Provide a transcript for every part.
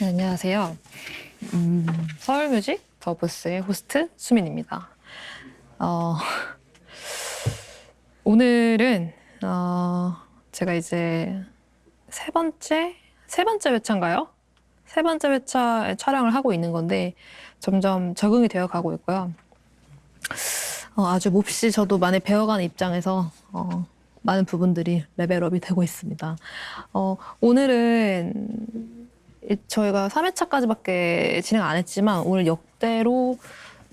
네, 안녕하세요. 서울뮤직 더부스의 호스트 수민입니다. 오늘은 제가 이제 세 번째 회차인가요? 세 번째 회차에 촬영을 하고 있는 건데 점점 적응이 되어 가고 있고요. 아주 몹시 저도 많이 배워가는 입장에서 많은 부분들이 레벨업이 되고 있습니다. 오늘은 저희가 3회차까지밖에 진행 안 했지만 오늘 역대로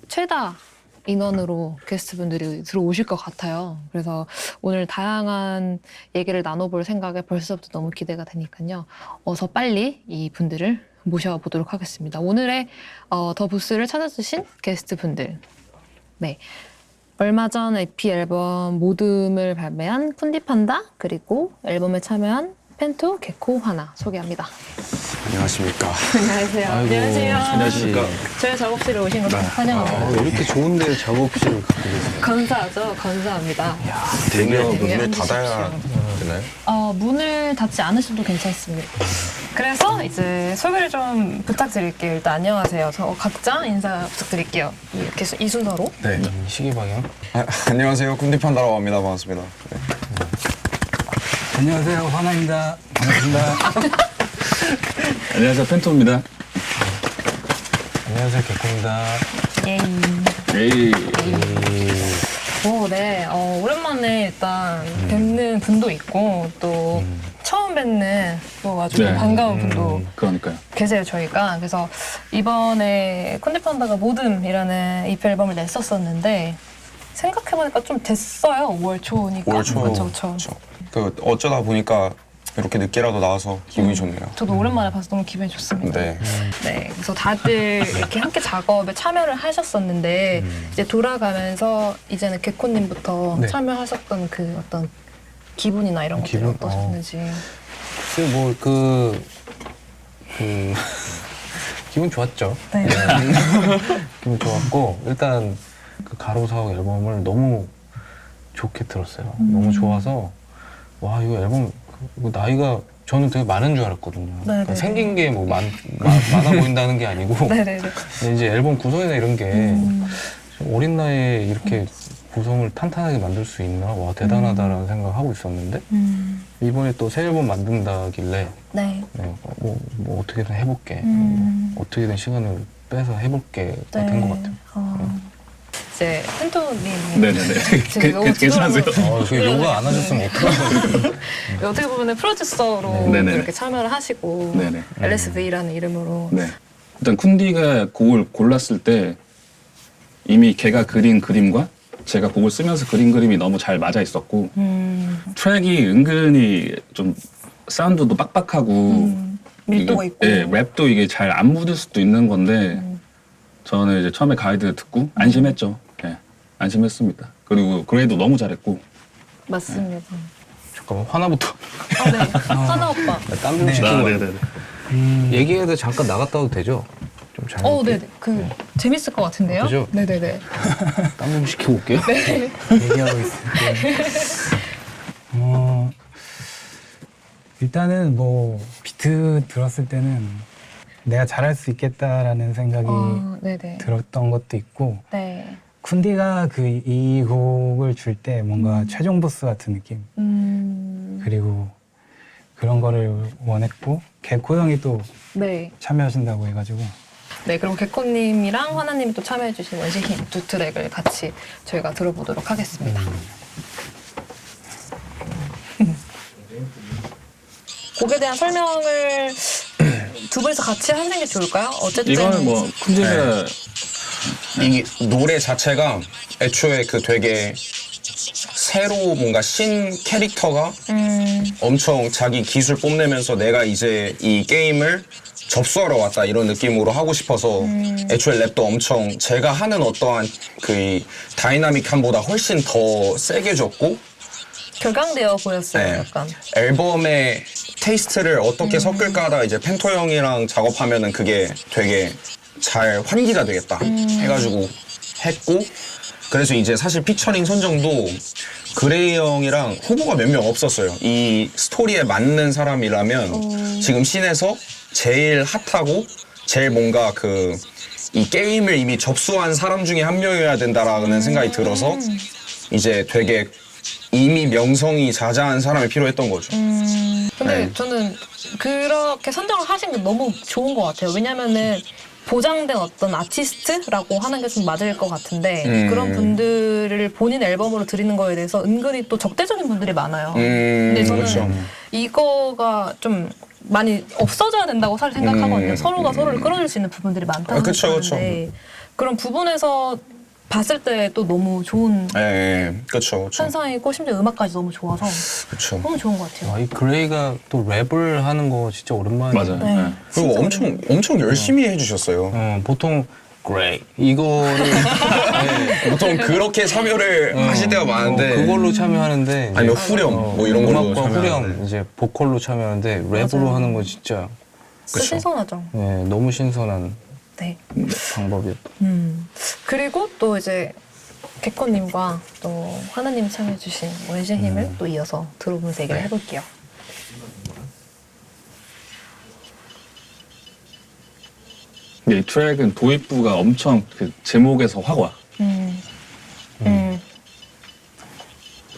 최다 인원으로 게스트분들이 들어오실 것 같아요. 그래서 오늘 다양한 얘기를 나눠볼 생각에 벌써부터 너무 기대가 되니까요. 어서 빨리 이 분들을 모셔보도록 하겠습니다. 오늘의 더 부스를 찾아주신 게스트분들. 네. 얼마 전 EP 앨범 모듬을 발매한 쿤디판다, 그리고 앨범에 참여한 펜토, 개코, 화나 소개합니다. 안녕하십니까. 안녕하세요. 안녕하세요. 안녕하십니까. 저희 작업실에 오신 것을 환영합니다. 이렇게 좋은데 작업실을 갖고 계세요. 건사하죠. 건사합니다. 대기업 되게 문을 닫아야 되나요? 문을 닫지 않으셔도 괜찮습니다. 그래서 이제 소개를 좀 부탁드릴게요. 일단 안녕하세요. 저 각자 인사 부탁드릴게요. 이렇게 이 순서로. 네. 시계 방향. 안녕하세요. 쿤디판다라고 합니다. 반갑습니다. 네. 안녕하세요, 화나입니다. 반갑습니다. 안녕하세요, 펜토입니다. 안녕하세요, 개코입니다. 예이. 네. 오랜만에 일단 뵙는 분도 있고 또 처음 뵙는 또 아주 반가운 분도 그러니까요. 계세요, 저희가. 그래서 이번에 콘디판다가 모듬이라는 EP 앨범을 냈었었는데 생각해보니까 좀 됐어요. 5월 초니까. 5월 초. 그렇죠. 그 어쩌다 보니까 이렇게 늦게라도 나와서 기분이 좋네요. 저도 오랜만에 봐서 너무 기분이 좋습니다. 네. 네, 그래서 다들 이렇게 함께 작업에 참여를 하셨었는데 이제 돌아가면서 이제는 개코님부터 네. 참여하셨던 그 어떤 기분이나 이런 것들이 기분? 어떠셨는지. 글쎄, 기분 좋았죠. 네. 기분 좋았고, 일단 그 가로사옥 앨범을 너무 좋게 들었어요. 너무 좋아서, 와, 이거 앨범, 이거 나이가 저는 되게 많은 줄 알았거든요. 그러니까 생긴 게 뭐 많아 보인다는 게 아니고, 네네네. 근데 이제 앨범 구성이나 이런 게 어린 나이에 이렇게 구성을 탄탄하게 만들 수 있나? 와, 대단하다라는 생각을 하고 있었는데, 이번에 또 새 앨범 만든다길래, 네. 네, 뭐 어떻게든 해볼게. 어떻게든 시간을 빼서 해볼게. 네. 된 것 같아요. 이제 펜토님. 네네네. 지금 너무 괜찮으세요? 그 요가 안 하셨으면 어떡하죠? 어떻게 보면 프로듀서로 네네. 이렇게 참여를 하시고 네네. LSV라는 이름으로. 네. 일단 쿤디가 곡을 골랐을 때 이미 걔가 그린 그림과 제가 곡을 쓰면서 그린 그림이 너무 잘 맞아 있었고 트랙이 은근히 좀 사운드도 빡빡하고 밀도가 이게, 있고. 네, 랩도 이게 잘 안 묻을 수도 있는 건데 저는 이제 처음에 가이드 듣고 안심했죠. 네, 안심했습니다. 그리고 그레이도 너무 잘했고. 맞습니다. 잠깐만, 화나부터. 네. 하나 오빠. 땀 좀 씻고. 네네네. 얘기해도 잠깐 나갔다 와도 되죠? 좀 잘. 네네. 재밌을 것 같은데요? 그죠? 네네네. 땀 좀 식히고 올게요. 네. 얘기하고 있을게. 일단은 뭐 비트 들었을 때는 내가 잘할 수 있겠다라는 생각이 네네. 들었던 것도 있고, 네. 쿤디가 이 곡을 줄 때 뭔가 최종 보스 같은 느낌, 그리고 그런 거를 원했고, 개코 형이 또 네. 참여하신다고 해가지고. 네, 그리고 개코님이랑 화나님이 또 참여해주신 원시힘 두 트랙을 같이 저희가 들어보도록 하겠습니다. 곡에 대한 설명을 두 분이서 같이 하는 게 좋을까요? 어쨌든 이거는 뭐 쿤디가 이 노래 자체가 애초에 그 되게 새로 뭔가 신 캐릭터가 엄청 자기 기술 뽐내면서 내가 이제 이 게임을 접수하러 왔다 이런 느낌으로 하고 싶어서 애초에 랩도 엄청 제가 하는 어떠한 그 다이나믹함보다 훨씬 더 세게 줬고 격양되어 보였어요, 네. 약간. 앨범의 테이스트를 어떻게 섞을까다 이제 펜토 형이랑 작업하면은 그게 되게 잘 환기가 되겠다 해가지고 했고 그래서 이제 사실 피처링 선정도 그레이 형이랑 후보가 몇 명 없었어요. 이 스토리에 맞는 사람이라면 지금 씬에서 제일 핫하고 제일 뭔가 이 게임을 이미 접수한 사람 중에 한 명이어야 된다라는 생각이 들어서 이제 되게 이미 명성이 자자한 사람이 필요했던 거죠. 근데 네. 저는 그렇게 선정을 하신 게 너무 좋은 것 같아요. 왜냐면은 보장된 어떤 아티스트라고 하는 게 좀 맞을 것 같은데 그런 분들을 본인 앨범으로 드리는 거에 대해서 은근히 또 적대적인 분들이 많아요. 근데 저는 그렇죠. 이거가 좀 많이 없어져야 된다고 사실 생각하거든요. 서로가 서로를 끌어줄 수 있는 부분들이 많다는 그쵸, 생각하는데 그런 부분에서 봤을 때 또 너무 좋은 그렇죠. 현상이고 심지어 음악까지 너무 좋아서 그렇죠. 너무 좋은 것 같아요. 이 그레이가 또 랩을 하는 거 진짜 오랜만이에요. 맞아요. 네. 네. 그리고 엄청 열심히 해주셨어요. 보통 그레이 이거를 보통 그렇게 참여를 하실 때가 많은데 그걸로 참여하는데 이제 아니면 후렴 뭐 이런 걸로 음악과 참여하는데. 후렴 이제 보컬로 참여하는데 랩으로 맞아요. 하는 거 진짜 신선하죠. 너무 신선한 네. 방법이었다. 그리고 또 이제 개코님과 또 하나님 참여해주신 원시의 힘을 또 이어서 들어보면서 얘기를 해볼게요. 근데 이 트랙은 도입부가 엄청 그 제목에서 확 와.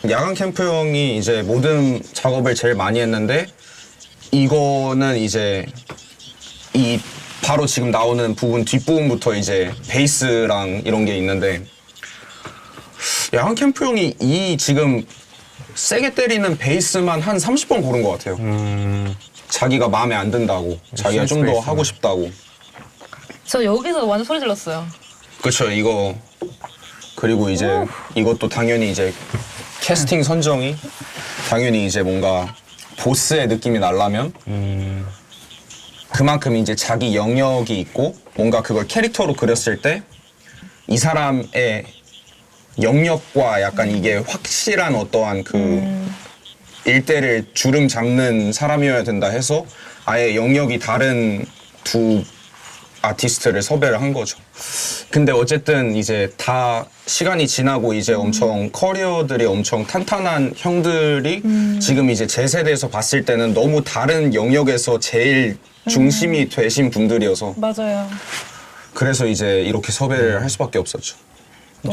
야간 캠프 형이 이제 모든 작업을 제일 많이 했는데 이거는 이제 이 바로 지금 나오는 부분 뒷부분부터 이제 베이스랑 이런 게 있는데 야간 캠프 형이 이 지금 세게 때리는 베이스만 한 30번 고른 것 같아요. 자기가 마음에 안 든다고, 자기가 좀 더 베이스네. 하고 싶다고. 저 여기서 완전 소리 질렀어요. 그렇죠. 이거 그리고 이제 이것도 당연히 이제 캐스팅 선정이 당연히 이제 뭔가 보스의 느낌이 나려면 그만큼 이제 자기 영역이 있고 뭔가 그걸 캐릭터로 그렸을 때 이 사람의 영역과 약간 이게 확실한 어떠한 그 일대를 주름 잡는 사람이어야 된다 해서 아예 영역이 다른 두 아티스트를 섭외를 한 거죠. 근데 어쨌든 이제 다 시간이 지나고 이제 엄청 커리어들이 엄청 탄탄한 형들이 지금 이제 제 세대에서 봤을 때는 너무 다른 영역에서 제일 중심이 되신 분들이어서 맞아요. 그래서 이제 이렇게 섭외를 할 수밖에 없었죠.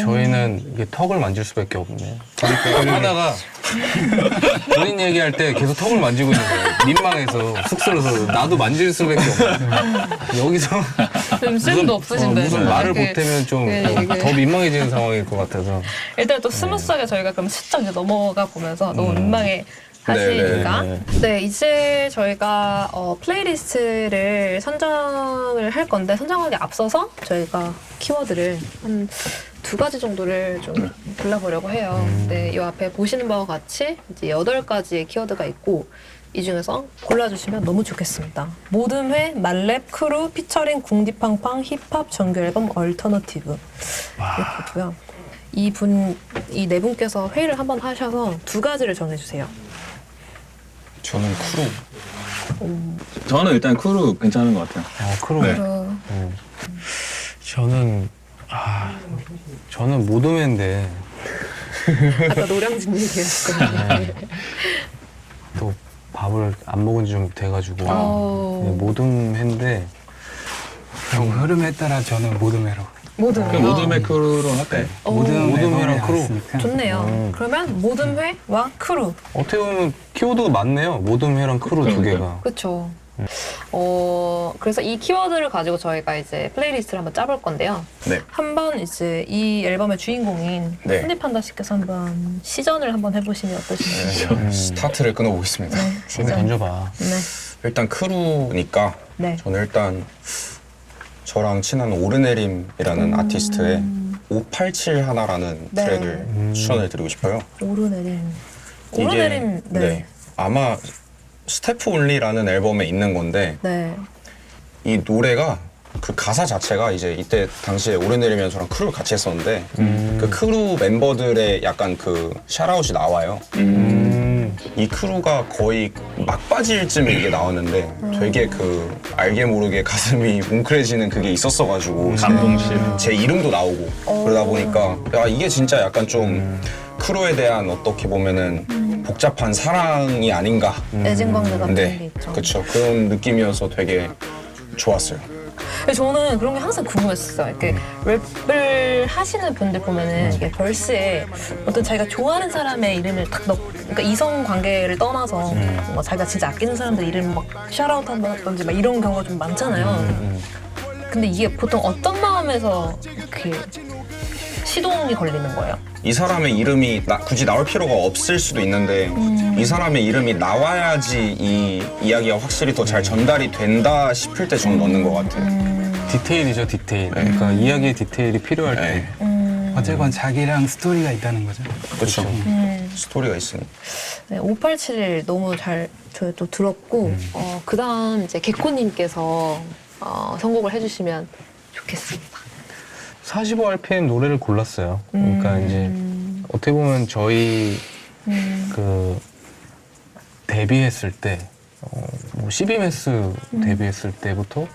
저희는 이게 턱을 만질 수밖에 없네. 하다가 본인 얘기할 때 계속 턱을 만지고 있는 거예요. 민망해서 쑥스러워서 나도 만질 수밖에 없네. 여기서 좀 쌤도 없으신데. 무슨 말을 그- 못하면 좀 그- 더 민망해지는 상황일 것 같아서. 일단 또 스무스하게 저희가 그럼 슬쩍 이제 넘어가 보면서 너무 민망해 하시니까. 네, 이제 저희가 플레이리스트를 선정을 할 건데 선정하기 앞서서 저희가 키워드를 한 2가지 정도를 좀 골라보려고 해요. 네, 이 앞에 보시는 바와 같이 이제 8가지의 키워드가 있고 이 중에서 골라주시면 너무 좋겠습니다. 모듬회, 말랩, 크루, 피처링, 궁디팡팡, 힙합, 정규 앨범, 얼터너티브 이렇게 있고요. 이 네 분께서 회의를 한번 하셔서 2가지를 정해주세요. 저는 크루. 저는 일단 크루 괜찮은 것 같아요. 크루. 네. 저는 모dom회인데 아까 노량진 얘기했거든요. 또 밥을 안 먹은 지 좀 돼가지고 어. 모dom회인데 형 흐름에 따라 저는 모듬회로. 모든 그럼 모둠의 크루로 할까요? 모듬 모듬회랑 앨범이 크루. 나왔으니까. 좋네요. 그러면 모든회와 크루. 어떻게 보면 키워드가 많네요. 모dom회랑 크루 두 개가. 그렇죠. 그래서 이 키워드를 가지고 저희가 이제 플레이리스트를 한번 짜볼 건데요. 네. 한번 이제 이 앨범의 주인공인 네. 한디판다 씨께서 한번 시전을 한번 해보시면 어떠신가요? 스타트를 끊어보겠습니다. 네, 한번 시전. 던져봐. 네. 일단 크루니까 네. 저는 일단 저랑 친한 오르내림이라는 아티스트의 587 하나라는 네. 트랙을 추천을 드리고 싶어요. 오르내림. 이게 오르내림. 네. 아마 스테프 온리라는 앨범에 있는 건데 네. 이 노래가 그 가사 자체가 이제 이때 당시에 오르내리면 저랑 크루를 같이 했었는데 그 크루 멤버들의 약간 그 샤라웃이 나와요. 이 크루가 거의 막바지일 쯤에 이게 나왔는데 되게 그 알게 모르게 가슴이 뭉클해지는 그게 있었어가지고 감동실. 제 이름도 나오고 그러다 보니까 야 이게 진짜 약간 좀 크루에 대한 어떻게 보면은 복잡한 사랑이 아닌가. 애증관계 같은 게 네, 있죠. 그렇죠. 그런 느낌이어서 되게 좋았어요. 근데 저는 그런 게 항상 궁금했었어요. 이렇게 랩을 하시는 분들 보면은 이게 벌스에 어떤 자기가 좋아하는 사람의 이름을 딱 넣고, 그러니까 이성 관계를 떠나서 뭔가 자기가 진짜 아끼는 사람들 이름 막 샤라웃 한다든지 막 이런 경우가 좀 많잖아요. 근데 이게 보통 어떤 마음에서 이렇게 시동이 걸리는 거예요? 이 사람의 이름이 굳이 나올 필요가 없을 수도 있는데 이 사람의 이름이 나와야지 이 이야기가 확실히 더 잘 전달이 된다 싶을 때 좀 넣는 것 같아요. 디테일이죠, 디테일. 그러니까 이야기의 디테일이 필요할 때. 어쨌건 자기랑 스토리가 있다는 거죠. 그렇죠. 스토리가 있으니. 네, 5871 너무 잘 저희 또 들었고 그 다음 이제 개코님께서 선곡을 해주시면 좋겠습니다. 45rpm 노래를 골랐어요. 그러니까 이제 어떻게 보면 저희 그 데뷔했을 때, 뭐 12매스 데뷔했을 때부터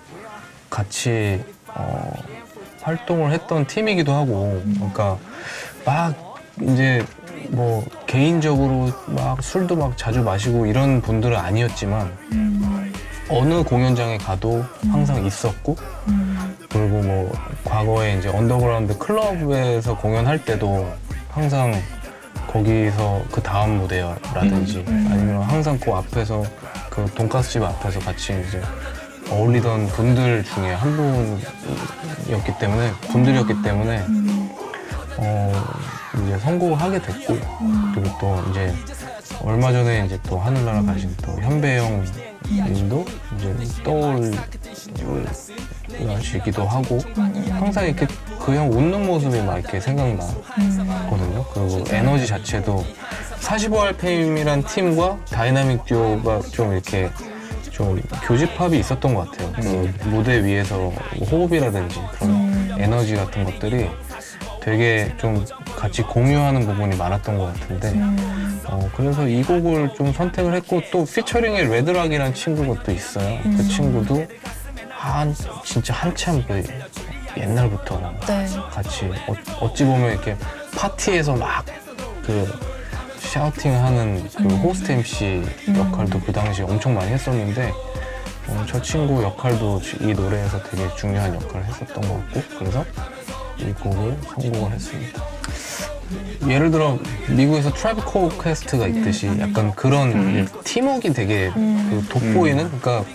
같이 활동을 했던 팀이기도 하고, 그러니까 막 이제 뭐 개인적으로 막 술도 막 자주 마시고 이런 분들은 아니었지만 어느 공연장에 가도 항상 있었고, 그리고 뭐 과거에 이제 언더그라운드 클럽에서 공연할 때도 항상 거기서 그 다음 무대라든지 아니면 항상 그 앞에서 그 돈가스집 앞에서 같이 이제 어울리던 분들 중에 한 분들이었기 때문에 이제 선곡을 하게 됐고, 그리고 또 이제 얼마 전에 이제 또 하늘나라 가신 또 현배영 님도 이제 떠올리시기도 하고, 항상 이렇게 그 형 웃는 모습이 막 이렇게 생각나거든요. 그리고 에너지 자체도 45rpm이란 팀과 다이나믹 듀오가 좀 이렇게 좀 교집합이 있었던 것 같아요. 그 무대 위에서 호흡이라든지 그런 에너지 같은 것들이 되게 좀 같이 공유하는 부분이 많았던 것 같은데, 그래서 이 곡을 좀 선택을 했고, 또 피처링에 레드락이라는 친구가 또 있어요. 그 친구도 진짜 한참 그 옛날부터 네. 같이 어찌 보면 이렇게 파티에서 막 그 샤우팅하는 그 호스트 MC 역할도 그 당시에 엄청 많이 했었는데, 저 친구 역할도 이 노래에서 되게 중요한 역할을 했었던 것 같고, 그래서 이 곡을 선곡을 했습니다. 예를 들어 미국에서 트라이브 콜 퀘스트가 있듯이 약간 그런 팀워크가 되게 그 돋보이는, 그러니까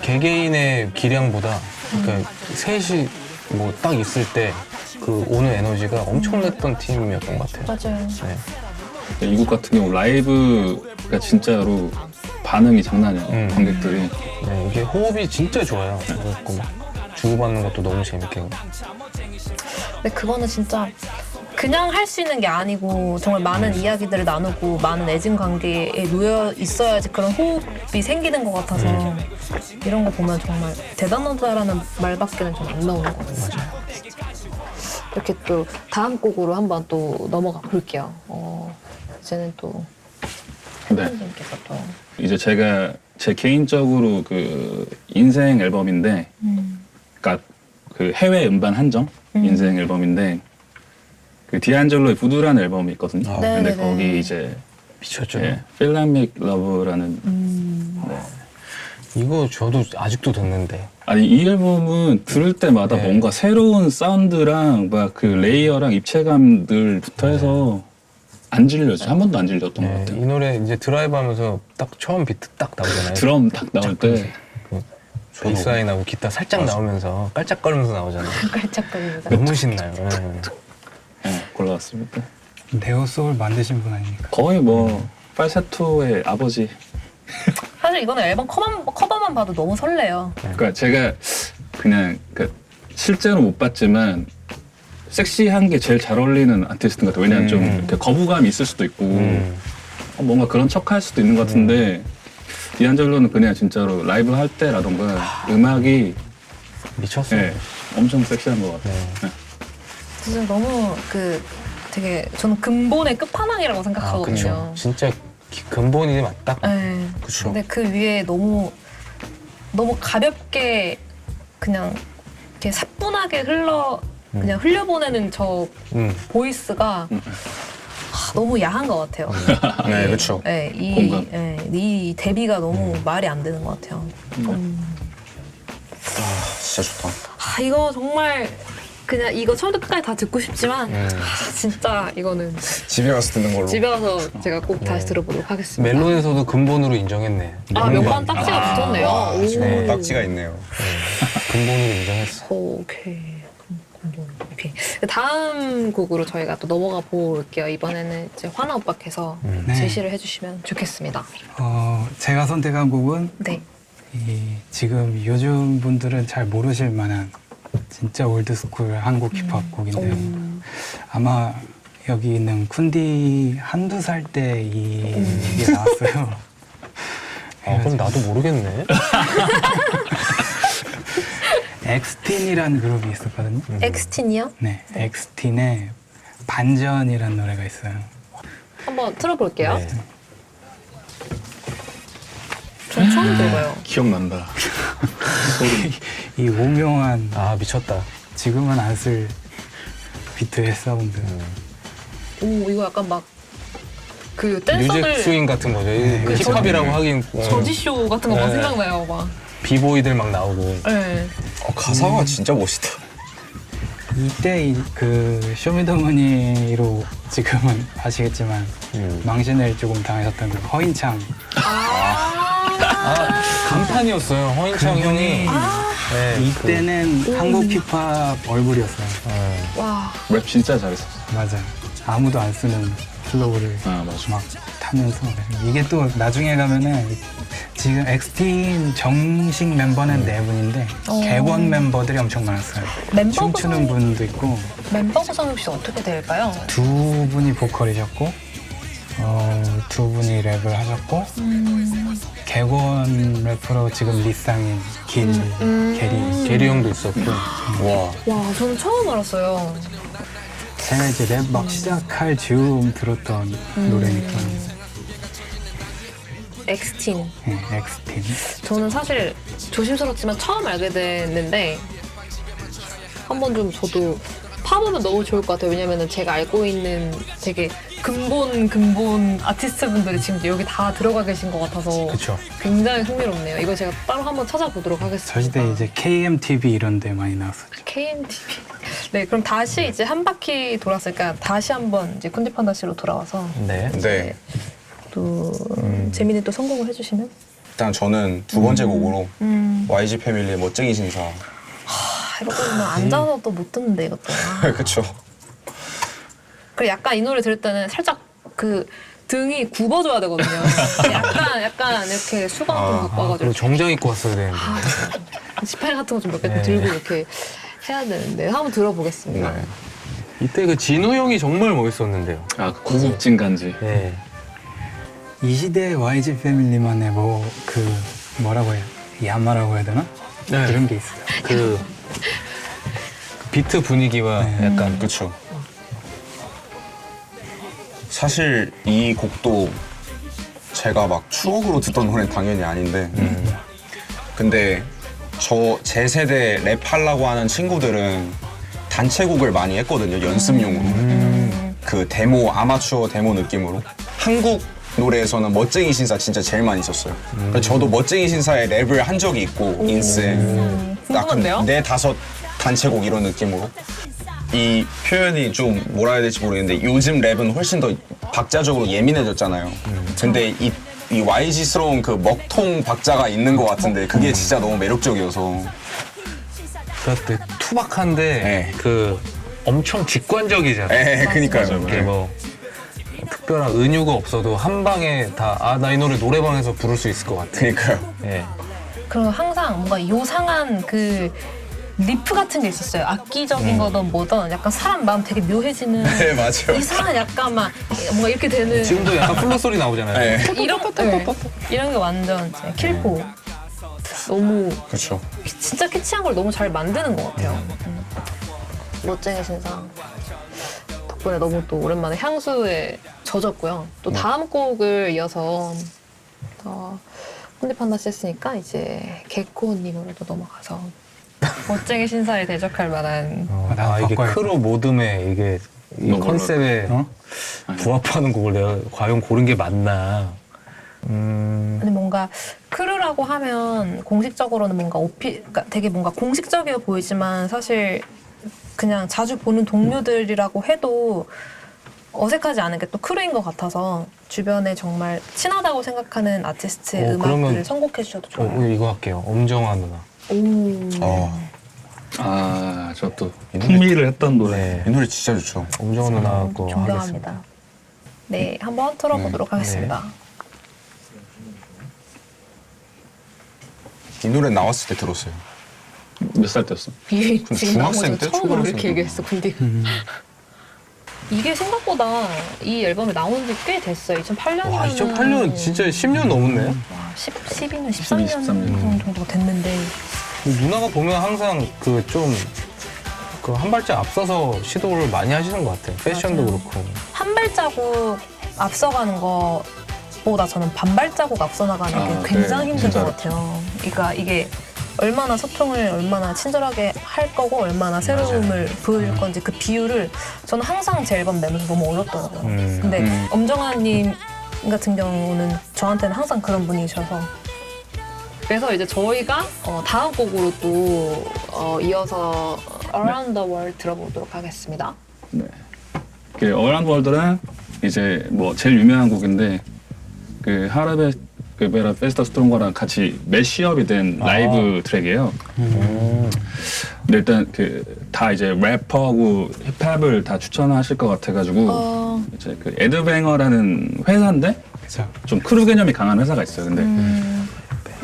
개개인의 기량보다, 그러니까 셋이 뭐 딱 있을 때 그 오는 에너지가 엄청났던 팀이었던 것 같아요. 맞아요. 네. 이 곡 같은 경우 라이브가 진짜로 반응이 장난이 아니에요. 관객들이. 네, 이게 호흡이 진짜 좋아요. 그래갖고 막 주고받는 것도 너무 재밌게. 근데 그거는 진짜 그냥 할 수 있는 게 아니고 정말 많은 이야기들을 나누고 많은 애증 관계에 놓여 있어야지 그런 호흡이 생기는 것 같아서 이런 거 보면 정말 대단하다라는 말밖에는 좀 안 나오는 것 같아요. 맞아요. 이렇게 또 다음 곡으로 한번 또 넘어가 볼게요. 이제는 또 네. 팬님께서 또 이제 제가 제 개인적으로 그 인생 앨범인데, 그러니까 그 해외 음반 한정 인생 앨범인데, 그 디안젤로의 부두라는 앨범이 있거든요. 근데 네네네. 거기 이제 미쳤죠. 예, Feel Like Make Love라는 네. 이거 저도 아직도 듣는데. 아니 이 앨범은 들을 때마다 네. 뭔가 새로운 사운드랑 막 그 레이어랑 입체감들부터 해서 안 질려져. 한 번도 안 질렸던 것 네, 같아요. 이 노래 이제 드라이브 하면서 딱 처음 비트 딱 나오잖아요. 드럼 딱 나올 때 베이스 라인 하고 기타 살짝 나오면서 깔짝거리면서 나오잖아요. 깔짝거립니다. 너무 신나요. 네. 네, 골라왔습니다. 네오소울 만드신 분 아닙니까? 거의 뭐 팔세토의 아버지. 사실 이거는 앨범 커버만 봐도 너무 설레요. 그러니까 제가 그냥 실제로 못 봤지만 섹시한 게 제일 잘 어울리는 아티스트인 것 같아요. 왜냐면 좀 이렇게 거부감이 있을 수도 있고 뭔가 그런 척할 수도 있는 것 같은데, 디안젤로는 그냥 진짜로 라이브 할 때라던가 음악이 미쳤어요. 네, 엄청 섹시한 것 같아요. 네. 진짜 너무 되게 저는 근본의 끝판왕이라고 아, 생각하거든요. 그렇죠. 진짜 근본이 맞다. 네. 그쵸. 근데 그 위에 너무 가볍게 그냥 이렇게 사뿐하게 그냥 흘려보내는 저 보이스가 너무 야한 것 같아요. 네, 그렇죠. 네, 공감. 이 대비가 너무 말이 안 되는 것 같아요. 진짜 좋다. 이거 정말 그냥 이거 처음부터 끝까지 다 듣고 싶지만 진짜 이거는 집에 가서 듣는 걸로. 집에 가서 제가 꼭 다시 들어보도록 하겠습니다. 멜론에서도 근본으로 인정했네. 몇번 딱지가 붙었네요. 오. 지금 딱지가 있네요. 근본으로 인정했어. 오케이. 오케이. 다음 곡으로 저희가 또 넘어가 볼게요. 이번에는 이제 화나 오빠께서 네. 제시를 해주시면 좋겠습니다. 제가 선택한 곡은 네. 지금 요즘 분들은 잘 모르실 만한 진짜 올드스쿨 한국 힙합 곡인데요. 아마 여기 있는 쿤디 한두 살 때 이게 나왔어요. 그럼 나도 모르겠네. 엑스틴이라는 그룹이 있었거든요. 엑스틴이요? 네, 엑스틴의 반전이라는 노래가 있어요. 한번 틀어볼게요. 네. 전 처음 들어봐요. 기억난다. 이 오묘한 아 미쳤다. 지금은 안 쓸 비트의 사운드. 오, 이거 약간 막 그 뮤직 댄서들 스윙 같은 거죠. 이 힙합이라고 하긴 저지쇼 같은 거 막 네. 생각나요, 막. 비보이들 막 나오고. 네. 가사가 진짜 멋있다. 이때 그 쇼미더머니로 지금은 아시겠지만 망신을 조금 당하셨던 그 허인창. 간판이었어요. 허인창 형이. 네, 이때는 한국 힙합 얼굴이었어요. 와. 랩 진짜 잘했었어. 맞아. 아무도 안 쓰는 플로우를 맞아. 막 타면서 이게 또 나중에 가면은 지금 엑스틴 정식 멤버는 네 분인데 객원 멤버들이 엄청 많았어요. 멤버 춤추는 분도 있고 멤버 구성이 혹시 어떻게 될까요? 두 분이 보컬이셨고 두 분이 랩을 하셨고 객원 래퍼로 지금 리쌍인 게리 형도 있었고. 와. 와, 저는 처음 알았어요. 제가 이제 랩 막 시작할 즈음 들었던 노래니까 엑스틴. 네, 엑스틴. 저는 사실 조심스럽지만 처음 알게 됐는데 한번 좀 저도 파보면 너무 좋을 것 같아요. 왜냐면은 제가 알고 있는 되게 근본 아티스트 분들이 지금 여기 다 들어가 계신 것 같아서 그쵸. 굉장히 흥미롭네요. 이거 제가 따로 한번 찾아보도록 하겠습니다. 저 시대 이제 KMTV 이런 데 많이 나왔었죠. KMTV. 네, 그럼 다시 이제 한 바퀴 돌았으니까 다시 한번 이제 쿤디판다 씨로 돌아와서 네. 네. 또 재민이 또 성공을 해주시면. 일단 저는 두 번째 곡으로 YG 패밀리의 멋쟁이 신사. 이것도 뭐 앉아서 또 못 듣는데 이것도. 그쵸. 그리고 약간 이 노래 들을 때는 살짝 그 등이 굽어줘야 되거든요. 약간 이렇게 수건 좀 갖고 와가지고 그리고 정장 입고 왔어야 되는데. 지팡이 같은 거 좀 몇 개 네. 들고 이렇게 해야 되는데 한번 들어보겠습니다. 네. 이때 그 진우 형이 정말 멋있었는데요. 고급진 간지. 네. 이 시대 YG 패밀리만의 뭐라고 해야 야마라고 해야 되나? 네. 그런 게 있어요. 그 비트 분위기와 약간 그쵸. 사실 이 곡도 제가 막 추억으로 듣던 노래는 당연히 아닌데 근데 제 세대 랩하려고 하는 친구들은 단체곡을 많이 했거든요. 연습용으로. 그 아마추어 데모 느낌으로. 한국 노래에서는 멋쟁이 신사 진짜 제일 많이 썼어요. 그래서 저도 멋쟁이 신사에 랩을 한 적이 있고 인스에 궁금한데요? 네 다섯 단체곡 이런 느낌으로. 이 표현이 좀 뭐라 해야 될지 모르겠는데 요즘 랩은 훨씬 더 박자적으로 예민해졌잖아요. 근데 이 YG스러운 그 먹통 박자가 있는 것 같은데 그게 진짜 너무 매력적이어서. 그때 투박한데 네. 그 엄청 직관적이잖아요. 네, 그니까요. 이게 뭐 특별한 은유가 없어도 한 방에 다 나 이 노래 노래방에서 부를 수 있을 것 같아. 그니까요. 네. 그리고 항상 뭔가 요상한 그 리프 같은 게 있었어요. 악기적인 거든 뭐든 약간 사람 마음 되게 묘해지는 네, 맞아요. 이상한 약간 막 뭔가 이렇게 되는 지금도 약간 플러 소리 나오잖아요. 네, 이런 게 완전 제 킬포. 너무 그렇죠. 진짜 캐치한 걸 너무 잘 만드는 것 같아요. 멋쟁이 신상 덕분에 너무 또 오랜만에 향수에 젖었고요. 또 다음 곡을 이어서 콘디판다 씨 했으니까 이제 개코님으로 또 넘어가서 멋쟁이 신사에 대적할 만한 나도 이게 바꿔야겠다. 크로 모듬에 이게 이 너 컨셉에 어? 부합하는 곡을 내가 과연 고른 게 맞나. 근데 뭔가 크루라고 하면 공식적으로는 뭔가 그러니까 되게 뭔가 공식적이어 보이지만 사실 그냥 자주 보는 동료들이라고 해도 어색하지 않은 게 또 크루인 것 같아서 주변에 정말 친하다고 생각하는 아티스트의 음악들을 그러면- 선곡해 주셔도 좋아요. 이거 할게요. 엄정화 누나. 오. 아, 저 또 풍미를 했던 노래. 이 노래 진짜 좋죠. 엄정화 누나 거 하겠습니다. 존경합니다. 네, 한번 틀어보도록 하겠습니다. 이 노래 나왔을 때 들었어요. 몇 살 때였어? 이게 그 지금 중학생 나온 때? 거죠. 처음으로 초등학생 이렇게 때? 얘기했어, 근데. 이게 생각보다 이 앨범이 나온 지 꽤 됐어요. 2008년이면. 와, 2008년 진짜 10년 넘었네. 와, 12년, 13년 13년. 정도가 됐는데. 누나가 보면 항상 그 좀 그 한 발짝 앞서서 시도를 많이 하시는 것 같아요. 패션도 맞아요. 그렇고. 한 발자국 앞서가는 것보다 저는 반 발자국 앞서 나가는 게 굉장히 네, 힘든 진짜로. 것 같아요. 그러니까 이게 얼마나 소통을 얼마나 친절하게 할 거고 얼마나 새로움을 보여줄 건지 그 비율을 저는 항상 제 앨범 내면서 너무 어렵더라고요. 근데 엄정화님 같은 경우는 저한테는 항상 그런 분이셔서 그래서 이제 저희가 다음 곡으로 또 이어서 Around the World 들어보도록 하겠습니다. 네. 그 어라운드 월드는 이제 뭐 제일 유명한 곡인데 그 하라베 그 베라 페스타 스트롱거랑 같이 매시업이 된 라이브 트랙이에요. 근데 일단 그 다 이제 래퍼하고 힙합을 다 추천하실 것 같아가지고 이제 그 에드뱅어라는 회사인데 그죠. 좀 크루 개념이 강한 회사가 있어요. 근데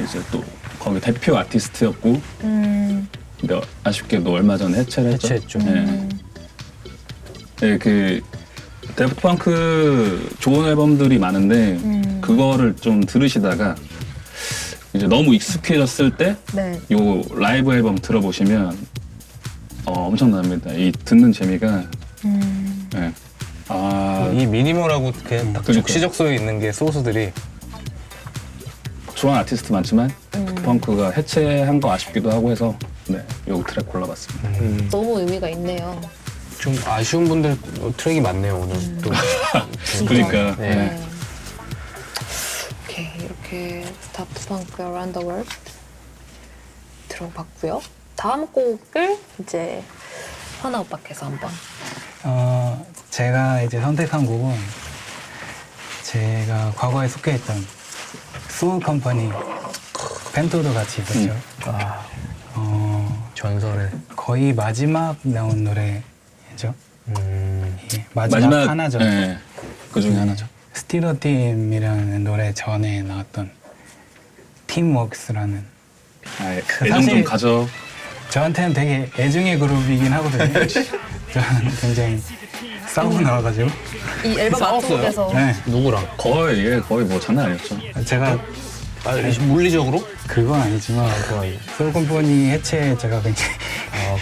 이제 또 거기 대표 아티스트였고 근데 아쉽게도 얼마 전에 해체를 했죠. 해체했죠. 네. 네, 그 데프트 펑크 좋은 앨범들이 많은데 그거를 좀 들으시다가 이제 너무 익숙해졌을 때 네. 요 라이브 앨범 들어보시면 엄청납니다. 이 듣는 재미가 네. 이 미니멀하고 그냥 딱 그러니까. 적시적소에 있는 게 소스들이 좋아하는 아티스트 많지만 데프트 펑크가 해체한 거 아쉽기도 하고 해서 네, 요 트랙 골라봤습니다. 너무 의미가 있네요. 좀 아쉬운 분들 트랙이 많네요 오늘 또. 그러니까 네. 네. 오케이, 이렇게 다프트 펑크 Around the World 들어봤고요. 다음 곡을 이제 하나 오빠께서 한번. 제가 이제 선택한 곡은 제가 과거에 속해있던 소울 컴퍼니 펜토도 같이 있었죠. 전설의. 거의 마지막 나온 노래죠. 예, 마지막 하나죠. 네, 그 중에 하나죠. 스티로팀이라는 노래 전에 나왔던 팀워크스라는 아, 그 애정 좀 사실- 가져. 저한테는 되게 애증의 그룹이긴 하거든요. 저는 굉장히 싸우고 나와가지고 이 앨범 싸웠어요? 앞쪽에서 네, 누구랑? 거의 뭐 장난 아니었죠. 제가 물리적으로? 그건 아니지만 소울 컴퍼니 해체에 제가 굉장히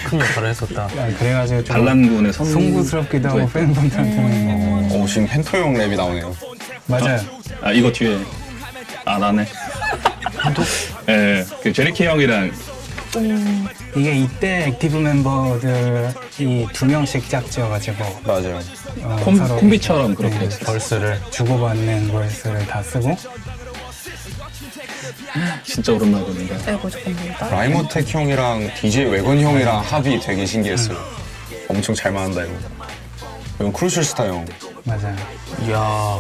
큰 역할을 했었다. 그래가지고 좀 반란군의 송구스럽기도 하고 팬분들한테는 지금 헨토 형 랩이 나오네요. 맞아요. 아 이거 뒤에 나네. 예, 그 제리키 형이랑 이게 이때 액티브 멤버들이 2명씩 짝지어가지고 맞아요. 서로 콤비처럼 그렇게 네, 했어요. 벌스를. 주고받는 벌스를 다 쓰고 진짜 오랜만에 보는데. 알고 조금입니다. 라이모텍 형이랑 DJ 웨건 형이랑 합이 되게 신기했어요. 엄청 잘 맞는다 이거. 이건 크루셜 스타 형. 맞아요. 이야.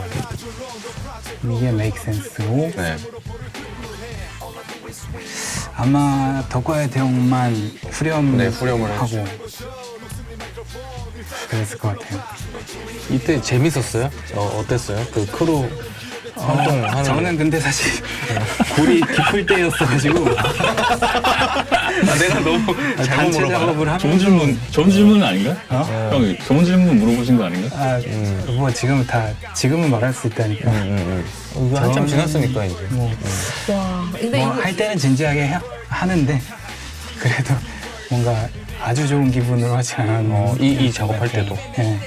이게 make sense고 네. 아마 덕과의 대용만 네, 후렴을 하고 그랬을 것 같아요. 이때 재밌었어요? 어땠어요? 그 크루 활동하는. 저는 근데 사실 골이 깊을 때였어가지고 내가 너무 단체 작업을 하면 좋은 질문은 아닌가? 형 좋은 질문 물어보신 거 아닌가? 뭐 지금은 말할 수 있다니까. 이거 한참 저는- 지났으니까 이제. 와, 근데 뭐 이거 할 때는 진지하게 하는데 그래도 뭔가 아주 좋은 기분으로 하지 않았는 이 작업할 때도. 네.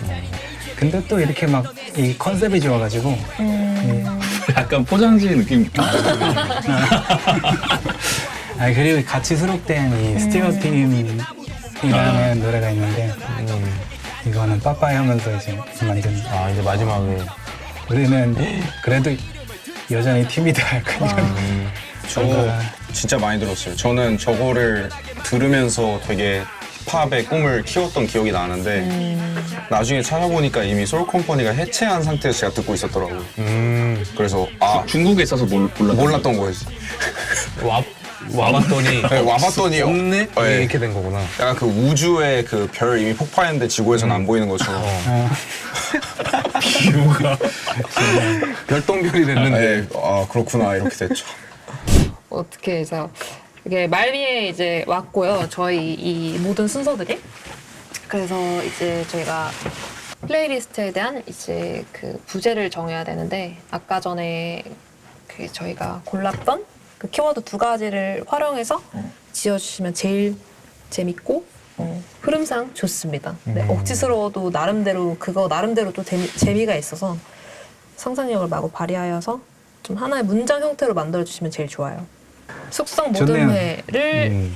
근데 또 이렇게 막 이 컨셉이 좋아가지고 약간 포장지 느낌. 그리고 같이 수록된 이 스티어팀이라는 노래가 있는데 이거는 빠빠이 하면서 이제 만든. 아 이제 마지막에 우리는 그래도 여전히 팀이다. 약간 이런. 저거 진짜 많이 들었어요. 저는 저거를 들으면서 되게 힙합의 꿈을 키웠던 기억이 나는데 나중에 찾아보니까 이미 소울컴퍼니가 해체한 상태에서 제가 듣고 있었더라고요. 그래서 중국에 있어서 몰랐던 거였지. 와봤더니 네, 와봤더니 없네? 네. 이렇게 된 거구나. 약간 그 우주의 그 별 이미 폭파했는데 지구에서는 안 보이는 것처럼. 별똥별이 됐는데. 네, 아 그렇구나 이렇게 됐죠. 어떻게 해서 이게 말미에 이제 왔고요. 저희 이 모든 순서들이. 그래서 이제 저희가 플레이리스트에 대한 이제 그 부제를 정해야 되는데 아까 전에 그 저희가 골랐던 그 키워드 2가지를 활용해서 지어주시면 제일 재밌고 흐름상 좋습니다. 네, 억지스러워도 나름대로 그거 나름대로 또 재미가 있어서 상상력을 마구 발휘하여서 좀 하나의 문장 형태로 만들어주시면 제일 좋아요. 숙성 모든 좋네요. 회를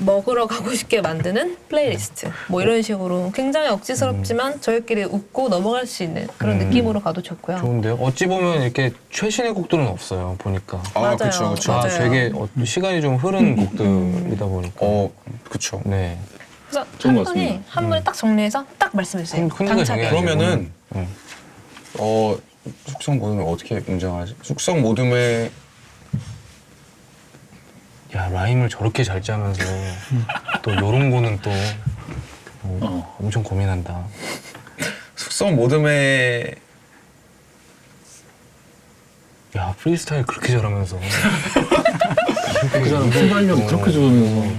먹으러 가고 싶게 만드는 플레이리스트. 뭐 이런 식으로 굉장히 억지스럽지만 저희끼리 웃고 넘어갈 수 있는 그런 느낌으로 가도 좋고요. 좋은데요? 어찌 보면 이렇게 최신의 곡들은 없어요. 보니까. 맞아요. 그쵸. 다 맞아요. 되게 시간이 좀 흐른 곡들이다 보니까. 그쵸. 네. 그래서 좋은 한 것 분이 같습니다. 한 분이 딱 정리해서 딱 말씀해 주세요. 큰 거에 당차게. 정해야죠. 그러면은 응. 숙성 모듬을 어떻게 문장하지? 숙성 모듬의 야 라임을 저렇게 잘 짜면서 또 요런 거는 또 엄청 고민한다. 숙성 모듬의 야 프리스타일 그렇게 잘하면서 그 사람 순발력 그렇게 좋으면서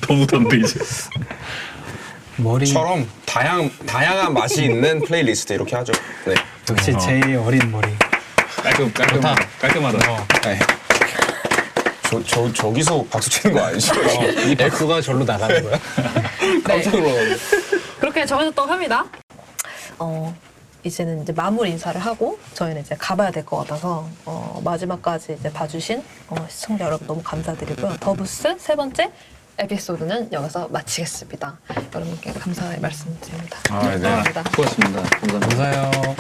더 부담돼 이제. 머리 처럼 다양한 맛이 있는 플레이리스트 이렇게 하죠. 네. 역시 제일 어린 머리. 깔끔하다. 네. 저기서 박수 치는 거 아니죠? 이 박수가 절로 나가는 거야? 깜짝 놀라. 그렇게 정해졌다고 합니다. 이제는 이제 마무리 인사를 하고 저희는 이제 가봐야 될 것 같아서 마지막까지 이제 봐주신 시청자 여러분 너무 감사드리고요. 더부스 3번째 에피소드는 여기서 마치겠습니다. 여러분께 감사의 말씀드립니다. 네. 감사합니다. 수고하셨습니다. 감사합니다. 감사해요.